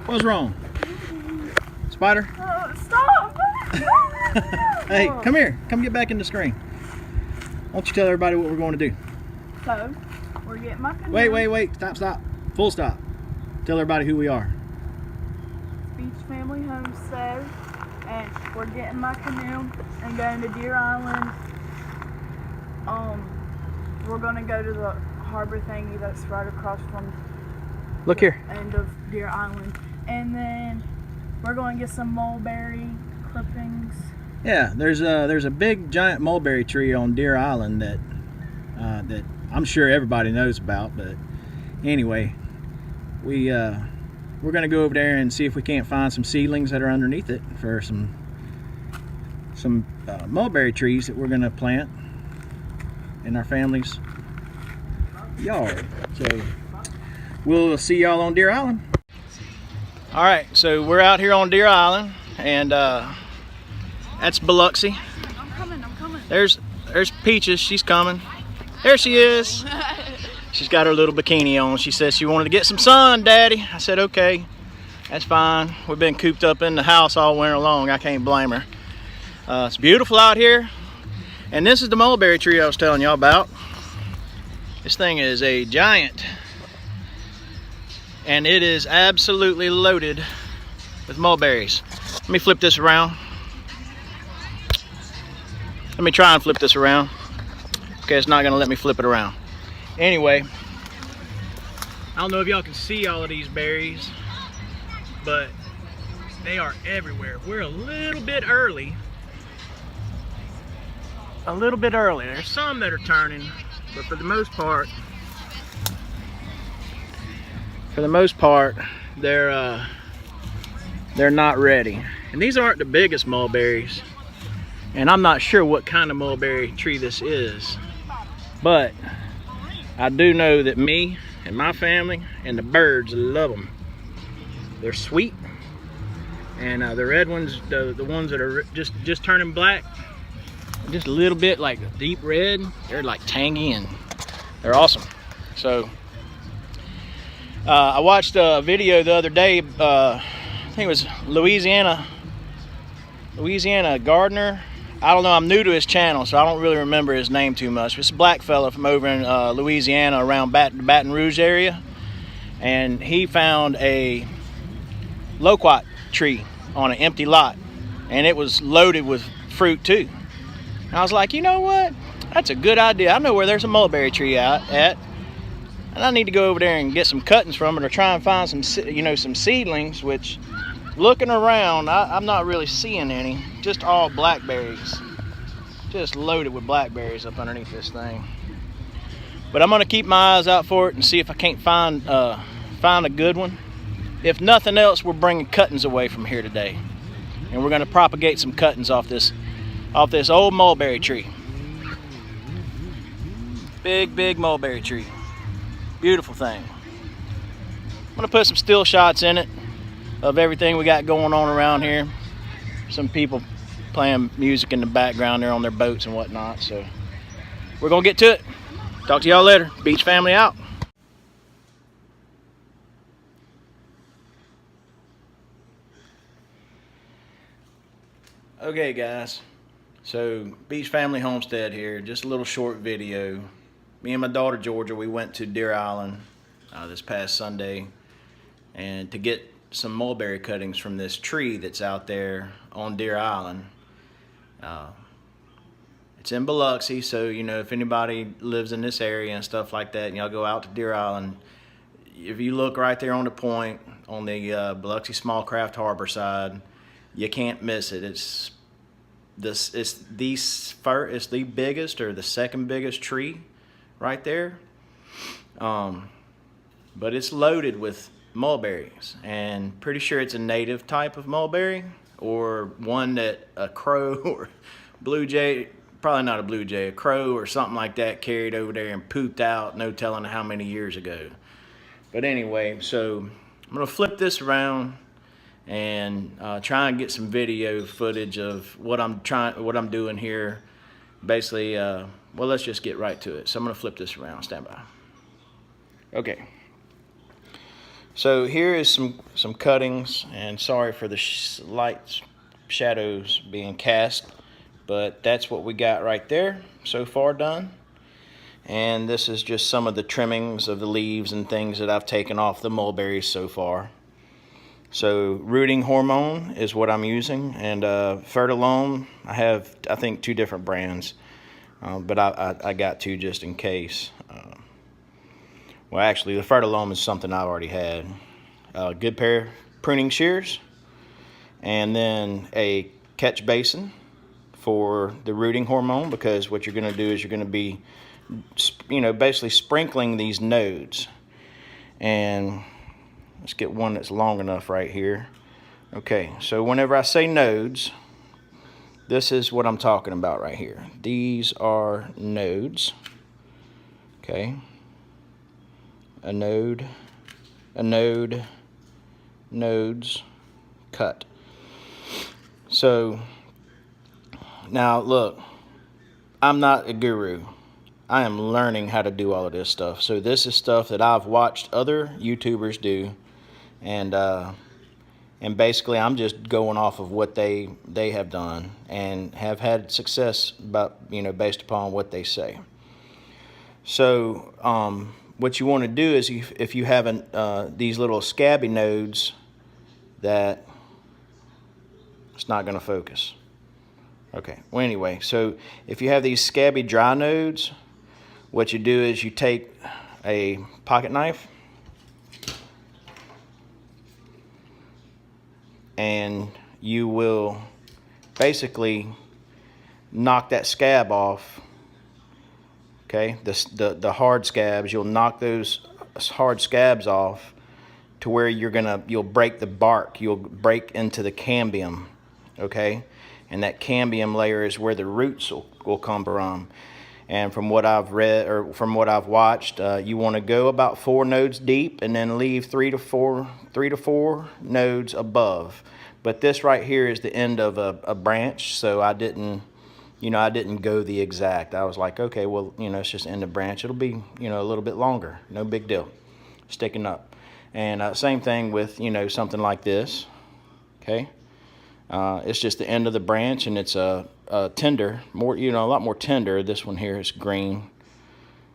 What's wrong? Spider? Stop! Hey, come here. Come get back in the screen. Why don't you tell everybody what we're going to do? So, we're getting my canoe. Wait. Stop. Full stop. Tell everybody who we are. Beach Family Homestead. And we're getting my canoe and going to Deer Island. We're going to go to the harbor thingy that's right across from Look here. end of Deer Island. And then we're going to get some mulberry clippings. Yeah, there's a big giant mulberry tree on Deer Island that I'm sure everybody knows about. But anyway, we're gonna go over there and see if we can't find some seedlings that are underneath it for some mulberry trees that we're gonna plant in our family's yard. So we'll see y'all on Deer Island. All right, so we're out here on Deer Island, and that's Biloxi. I'm coming. There's Peaches. She's coming. There she is. She's got her little bikini on. She says she wanted to get some sun, Daddy. I said, okay, that's fine. We've been cooped up in the house all winter long. I can't blame her. It's beautiful out here. And this is the mulberry tree I was telling y'all about. This thing is a giant. And it is absolutely loaded with mulberries. Let me flip this around. Let me try and flip this around. Okay, it's not gonna let me flip it around. Anyway, I don't know if y'all can see all of these berries, but they are everywhere. We're a little bit early. There's some that are turning, but for the most part, they're not ready. And these aren't the biggest mulberries. And I'm not sure what kind of mulberry tree this is, but I do know that me and my family and the birds love them. They're sweet, and the red ones, the ones that are just turning black, just a little bit like deep red, they're like tangy and they're awesome. So I watched a video the other day. I think it was Louisiana gardener. I don't know, I'm new to his channel, so I don't really remember his name too much. It's a black fella from over in Louisiana, around Baton Rouge area. And he found a loquat tree on an empty lot. And it was loaded with fruit too. And I was like, you know what? That's a good idea. I know where there's a mulberry tree at. And I need to go over there and get some cuttings from it, or try and find some seedlings, which, looking around, I'm not really seeing any. Just all blackberries. Just loaded with blackberries up underneath this thing. But I'm gonna keep my eyes out for it and see if I can't find a good one. If nothing else, we're bringing cuttings away from here today, and we're gonna propagate some cuttings off this old mulberry tree. Big mulberry tree. Beautiful thing. I'm gonna put some still shots in it of everything we got going on around here. Some people playing music in the background there on their boats and whatnot. So we're gonna get to it. Talk to y'all later. Beach family out. Okay guys, so Beach Family Homestead here, just a little short video. Me and my daughter Georgia, we went to Deer Island this past Sunday, and to get some mulberry cuttings from this tree that's out there on Deer Island. It's in Biloxi, so you know, if anybody lives in this area and stuff like that, and y'all go out to Deer Island, if you look right there on the point on the Biloxi Small Craft Harbor side, you can't miss it. It's the biggest or the second biggest tree right there, but it's loaded with mulberries, and pretty sure it's a native type of mulberry, or one that a crow or blue jay, probably not a blue jay, a crow or something like that carried over there and pooped out, no telling how many years ago. But anyway, so I'm gonna flip this around and try and get some video footage of what I'm doing here. Basically, well, let's just get right to it. So I'm gonna flip this around. Stand by. Okay. So here is some cuttings, and sorry for the light shadows being cast, but that's what we got right there so far done. And this is just some of the trimmings of the leaves and things that I've taken off the mulberries so far. So rooting hormone is what I'm using, and Fertilome, I have, I think, 2 different brands, but I got 2 just in case. Well, actually, the Fertilome is something I already had. A good pair of pruning shears, and then a catch basin for the rooting hormone, because what you're going to do is you're going to be, basically sprinkling these nodes. And let's get one that's long enough right here. Okay, so whenever I say nodes, this is what I'm talking about right here. These are nodes. Okay. A node, nodes, cut. So now look, I'm not a guru. I am learning how to do all of this stuff. So this is stuff that I've watched other YouTubers do, and basically I'm just going off of what they have done and have had success based upon what they say. So what you want to do is, if you have these little scabby nodes, that it's not going to focus. Okay, well anyway, so if you have these scabby dry nodes, what you do is you take a pocket knife and you will basically knock that scab off. Okay, the hard scabs, you'll knock those hard scabs off to where you'll break the bark, you'll break into the cambium. Okay, and that cambium layer is where the roots will come from. And from what I've read, or from what I've watched, you want to go about 4 nodes deep and then leave 3 to 4 nodes above. But this right here is the end of a branch, so I didn't go the exact. I was like, okay, well, it's just end of branch. It'll be, a little bit longer. No big deal. Sticking up. And same thing with, something like this. Okay. It's just the end of the branch, and it's a tender, more, a lot more tender. This one here is green,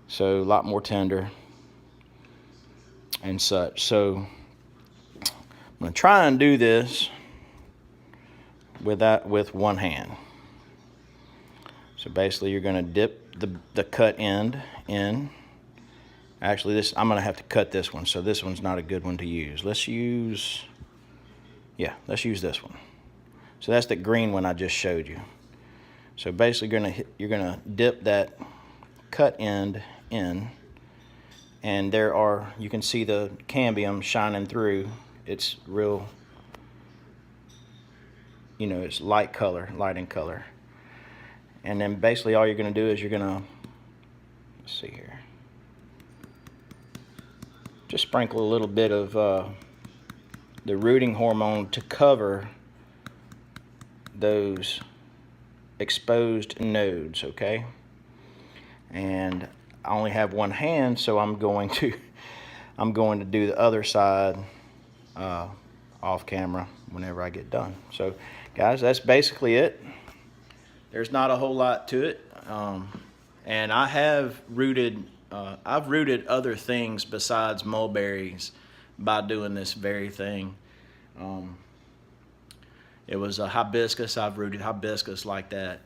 so a lot more tender and such. So I'm gonna try and do this with one hand. So basically, you're gonna dip the cut end in. Actually, I'm gonna have to cut this one, so this one's not a good one to use. Let's use this one. So that's the green one I just showed you. So basically you're gonna dip that cut end in, and you can see the cambium shining through. It's real, it's light in color. And then basically all you're gonna do is let's see here. Just sprinkle a little bit of the rooting hormone to cover those exposed nodes, okay? And I only have one hand, so I'm going to do the other side off camera whenever I get done. So guys, that's basically it. There's not a whole lot to it, and I have rooted I've rooted other things besides mulberries by doing this very thing. It was a hibiscus. I've rooted hibiscus like that.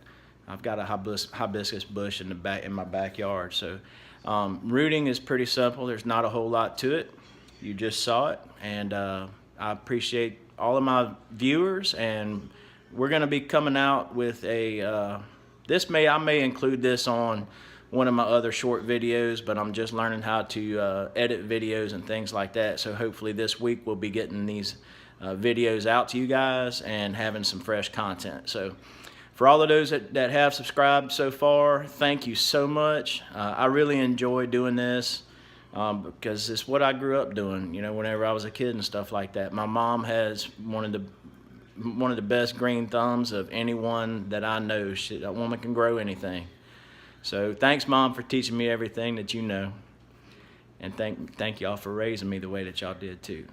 I've got a hibiscus bush in my backyard. So rooting is pretty simple. There's not a whole lot to it. You just saw it, and I appreciate all of my viewers. And we're going to be coming out with I may include this on one of my other short videos, but I'm just learning how to edit videos and things like that. So hopefully this week we'll be getting these videos out to you guys and having some fresh content. So for all of those that have subscribed so far, thank you so much. I really enjoy doing this because it's what I grew up doing, whenever I was a kid and stuff like that. My mom has one of the best green thumbs of anyone that I know. That woman can grow anything. So thanks, Mom, for teaching me everything that you know. And thank y'all for raising me the way that y'all did too.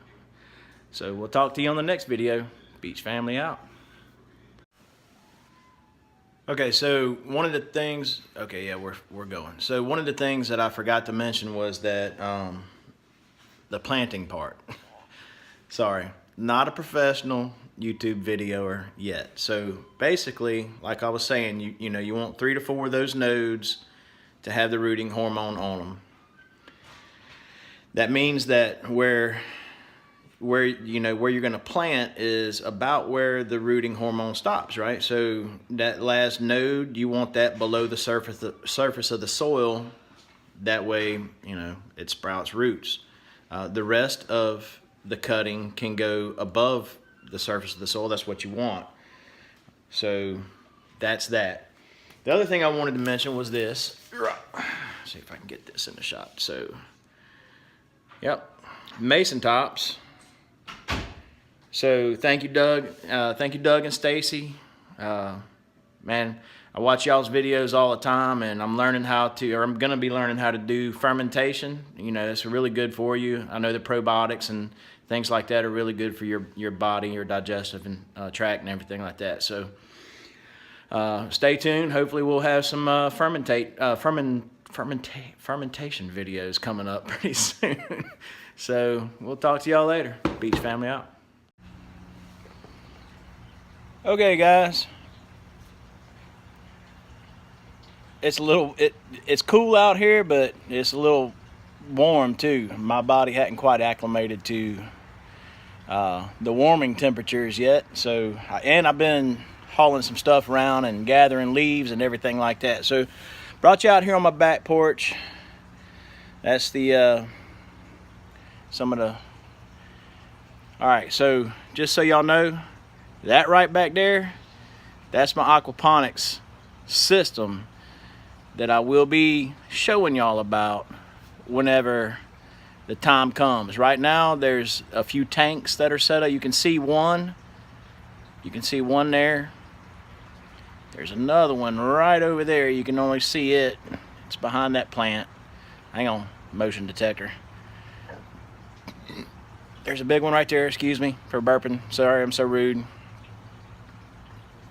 So we'll talk to you on the next video. Beach family out. Okay, so one of the things, okay, yeah, we're going. So one of the things that I forgot to mention was that the planting part. Sorry, not a professional YouTube videoer yet. So basically, like I was saying, you know, you want 3 to 4 of those nodes to have the rooting hormone on them. That means that where you're going to plant is about where the rooting hormone stops, right? So that last node, you want that below the surface of the soil. That way, you know, it sprouts roots. The rest of the cutting can go above the surface of the soil. That's what you want. So that's that. The other thing I wanted to mention was this. Let's see if I can get this in the shot. So, yep, mason tops. So thank you, Doug. Thank you, Doug and Stacy. Man, I watch y'all's videos all the time, and I'm learning how to, or I'm gonna be learning how to do fermentation. You know, it's really good for you. I know the probiotics and things like that are really good for your body, your digestive and tract and everything like that. So stay tuned. Hopefully we'll have some fermentation videos coming up pretty soon. So we'll talk to y'all later. Beach family out. Okay, guys. It's it's cool out here, but it's a little warm too. My body hadn't quite acclimated to the warming temperatures yet. So, and I've been hauling some stuff around and gathering leaves and everything like that. So, brought you out here on my back porch. That's the some of the. All right, so just so y'all know, that right back there, that's my aquaponics system that I will be showing y'all about whenever the time comes. Right now, there's a few tanks that are set up. You can see one. You can see one there. There's another one right over there. You can only see it. It's behind that plant. Hang on, motion detector. There's a big one right there. Excuse me for burping. Sorry, I'm so rude.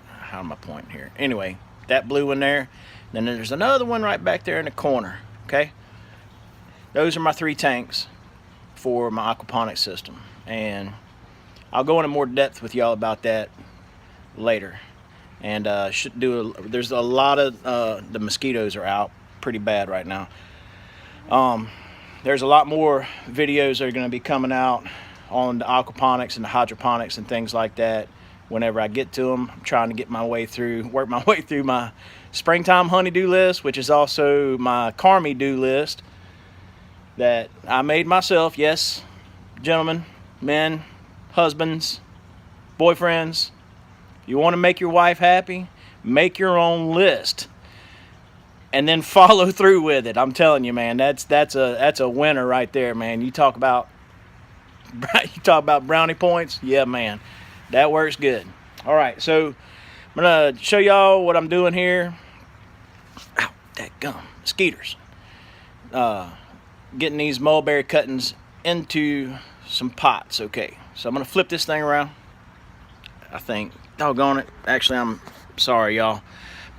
How am I pointing here? Anyway, that blue one there. Then there's another one right back there in the corner. Okay, those are my 3 tanks for my aquaponics system, and I'll go into more depth with y'all about that later. And there's a lot of the mosquitoes are out pretty bad right now. There's a lot more videos that are going to be coming out on the aquaponics and the hydroponics and things like that. Whenever I get to them, I'm trying to work my way through my springtime honeydew list, which is also my Carmi dew list that I made myself. Yes, gentlemen, men, husbands, boyfriends, you want to make your wife happy, make your own list and then follow through with it. I'm telling you, man, that's a winner right there, man. You talk about brownie points. Yeah, man. That works good. All right, so I'm gonna show y'all what I'm doing here. Ow, that gum, mosquitoes. Getting these mulberry cuttings into some pots. Okay, so I'm gonna flip this thing around. I think, doggone it. Actually, I'm sorry, y'all.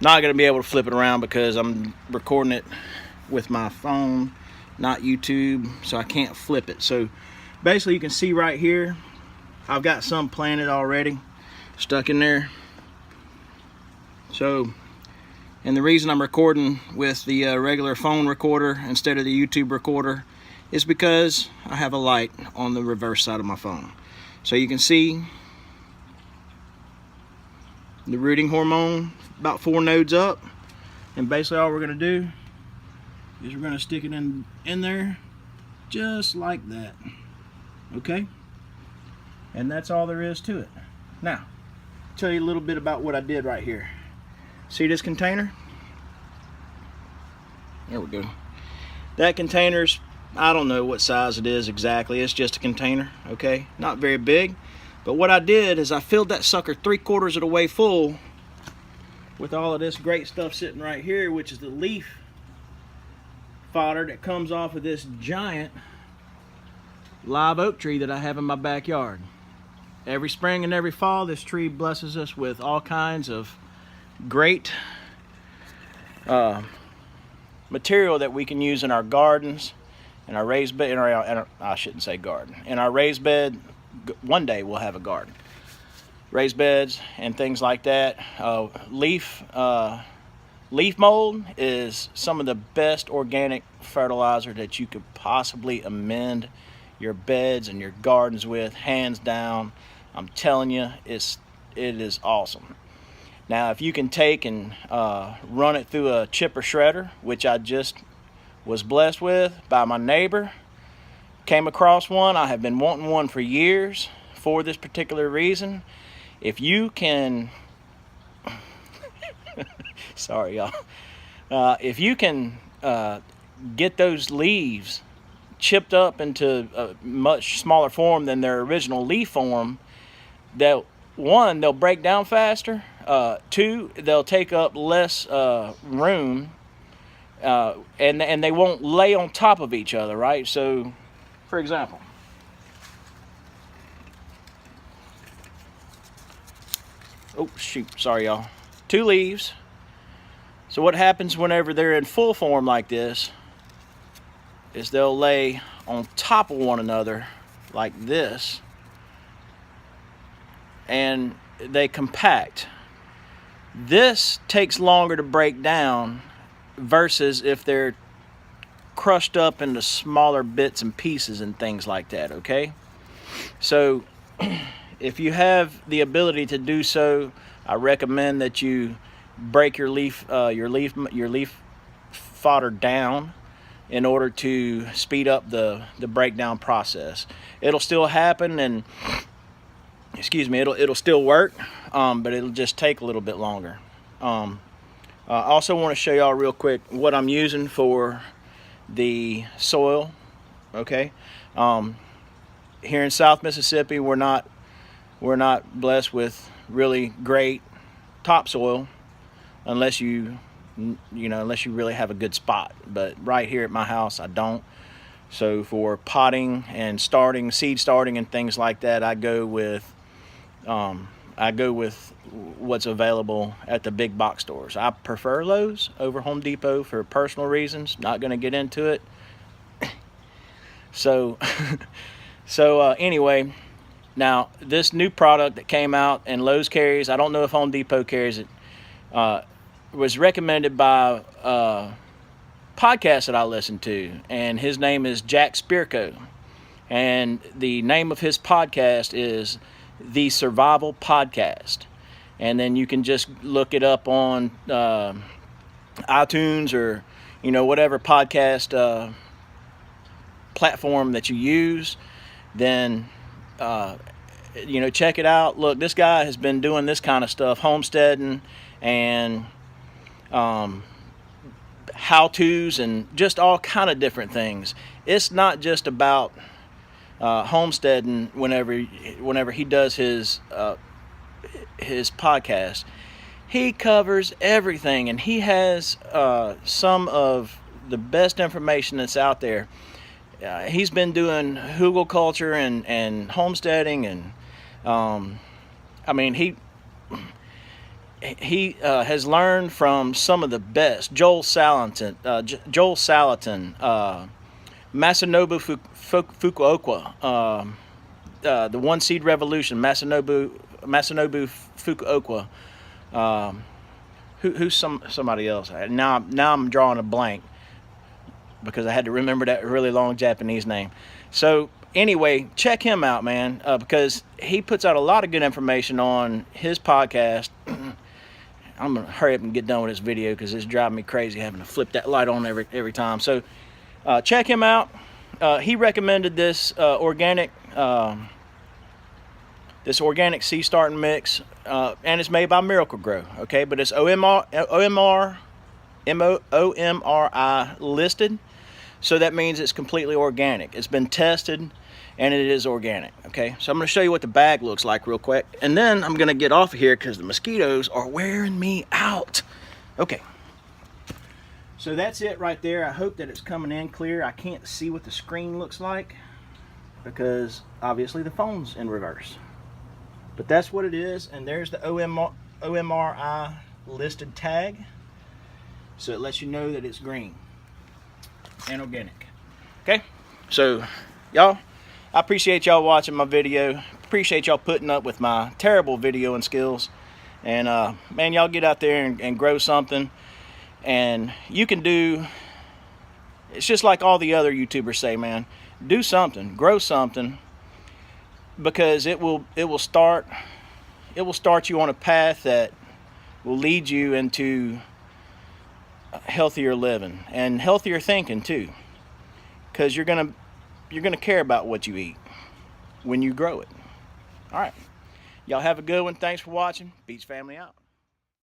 Not gonna be able to flip it around because I'm recording it with my phone, not YouTube, so I can't flip it. So basically, you can see right here, I've got some planted already, stuck in there. So, and the reason I'm recording with the regular phone recorder instead of the YouTube recorder is because I have a light on the reverse side of my phone. So you can see the rooting hormone about 4 nodes up. And basically all we're gonna do is we're gonna stick it in there just like that. Okay? And that's all there is to it. Now, I'll tell you a little bit about what I did right here. See this container? There we go. That container's, I don't know what size it is exactly. It's just a container, okay? Not very big. But what I did is I filled that sucker 3/4 of the way full with all of this great stuff sitting right here, which is the leaf fodder that comes off of this giant live oak tree that I have in my backyard. Every spring and every fall, this tree blesses us with all kinds of great material that we can use in our gardens, in our raised bed, I shouldn't say garden, in our raised bed. One day we'll have a garden. Raised beds and things like that. Leaf mold is some of the best organic fertilizer that you could possibly amend your beds and your gardens with, hands down. I'm telling you, it is awesome. Now, if you can take and run it through a chipper shredder, which I just was blessed with by my neighbor, came across one. I have been wanting one for years for this particular reason. If you can, sorry y'all, if you can get those leaves chipped up into a much smaller form than their original leaf form, they'll break down faster. Two, they'll take up less room, and they won't lay on top of each other, right? So, for example, oh shoot, sorry y'all, 2 leaves. So what happens whenever they're in full form like this is they'll lay on top of one another like this, and they compact. This takes longer to break down versus if they're crushed up into smaller bits and pieces and things like that, okay? So if you have the ability to do so, I recommend that you break your leaf fodder down in order to speed up the breakdown process. It'll still happen, and it'll still work, but it'll just take a little bit longer. I also want to show y'all real quick what I'm using for the soil. Okay, here in South Mississippi, we're not blessed with really great topsoil unless you really have a good spot. But right here at my house, I don't. So for potting and seed starting and things like that, I go with what's available at the big box stores. I prefer Lowe's over Home Depot for personal reasons. Not going to get into it. So anyway, now this new product that came out and Lowe's carries, I don't know if Home Depot carries it, was recommended by a podcast that I listened to, and his name is Jack Spirko, and the name of his podcast is The Survival Podcast. And then you can just look it up on iTunes or whatever podcast platform that you use. Then check it out. Look, this guy has been doing this kind of stuff, homesteading and how-tos and just all kind of different things. It's not just about homesteading whenever he does his podcast. He covers everything, and he has some of the best information that's out there. He's been doing hugelkulture and homesteading, and he has learned from some of the best. Joel Salatin, Masanobu Fukuoka, the One Seed Revolution, Masanobu Fukuoka. Who's somebody else? Now I'm drawing a blank because I had to remember that really long Japanese name. So anyway, check him out, man, because he puts out a lot of good information on his podcast. I'm gonna hurry up and get done with this video because it's driving me crazy having to flip that light on every time. So check him out. He recommended this organic seed starting mix, and it's made by Miracle Grow. Okay, but it's OMRI listed, so that means it's completely organic. It's been tested, and it is organic. Okay, so I'm going to show you what the bag looks like real quick, and then I'm going to get off of here because the mosquitoes are wearing me out. Okay, So that's it right there. I hope that it's coming in clear. I can't see what the screen looks like because obviously the phone's in reverse. But that's what it is, and there's the OMRI listed tag. So it lets you know that it's green and organic. Okay, so y'all, I appreciate y'all watching my video. Appreciate y'all putting up with my terrible videoing skills. And man, y'all get out there and grow something. And you can do, it's just like all the other YouTubers say, man, do something, grow something, because it will start you on a path that will lead you into healthier living and healthier thinking too, because you're gonna care about what you eat when you grow it. All right, y'all have a good one. Thanks for watching. Beach Family out.